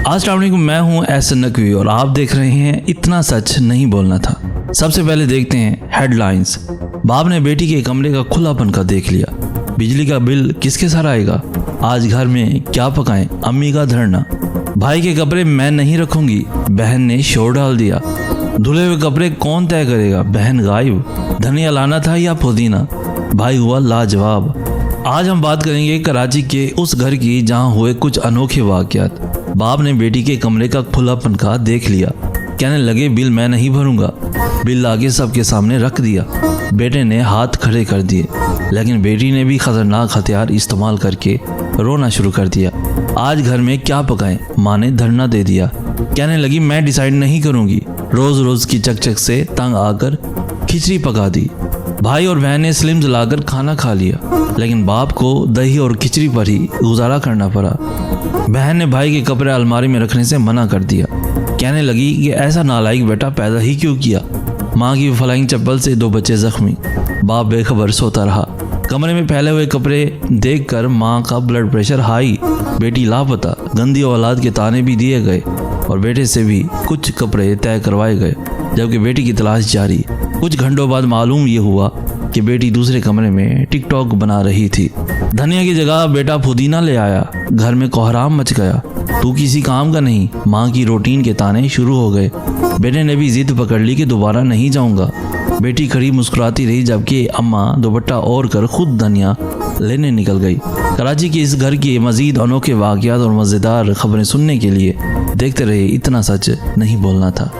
अस्सलाम वालेकुम, मैं हूं एहसन नकवी और आप देख रहे हैं इतना सच नहीं बोलना था। सबसे पहले देखते हैं हेडलाइंस। बाप ने बेटी के कमरे का खुलापन का देख लिया। बिजली का बिल किसके सर आएगा? आज घर में क्या पकाएं? अम्मी का धरना। भाई के कपड़े मैं नहीं रखूंगी, बहन ने शोर डाल दिया। धुले हुए कपड़े कौन तय करेगा? बहन गायब। धनिया लाना था या पुदीना? भाई हुआ लाजवाब। आज हम बात करेंगे कराची के उस घर की जहां हुए कुछ अनोखे वाकयात। बाप ने बेटी के कमरे का खुलापन का देख लिया। कहने लगे बिल मैं नहीं भरूंगा। बिल लाके सबके सामने रख दिया। बेटे ने हाथ खड़े कर दिए, लेकिन बेटी ने भी खतरनाक हथियार इस्तेमाल करके रोना शुरू कर दिया। आज घर में क्या पकाएं? माँ ने धरना दे दिया। कहने लगी मैं डिसाइड नहीं करूंगी। रोज रोज की चकचक से तंग आकर खिचड़ी पका दी। भाई और बहन ने स्लिम्स लाकर खाना खा लिया, लेकिन बाप को दही और खिचड़ी पर ही गुजारा करना पड़ा। बहन ने भाई के कपड़े अलमारी में रखने से मना कर दिया। कहने लगी कि ऐसा नालायक बेटा पैदा ही क्यों किया। माँ की फ्लाइंग चप्पल से 2 बच्चे जख्मी। बाप बेखबर सोता रहा। कमरे में फैले हुए कपड़े देखकर माँ का ब्लड प्रेशर हाई। बेटी लापता। गंदी औलाद के ताने भी दिए गए और बेटे से भी कुछ कपड़े तय करवाए गए, जबकि बेटी की तलाश जारी। कुछ घंटों बाद मालूम ये हुआ कि बेटी दूसरे कमरे में टिकटॉक बना रही थी। धनिया की जगह बेटा पुदीना ले आया। घर में कोहराम मच गया। तू किसी काम का नहीं। माँ की रूटीन के ताने शुरू हो गए। बेटे ने भी जिद पकड़ ली कि दोबारा नहीं जाऊंगा। बेटी खड़ी मुस्कुराती रही, जबकि अम्मा दुपट्टा ओढ़ कर खुद धनिया लेने निकल गई। कराची के इस घर के मजीद अनोखे वाकयात और मज़ेदार खबरें सुनने के लिए देखते रहिए इतना सच नहीं बोलना था।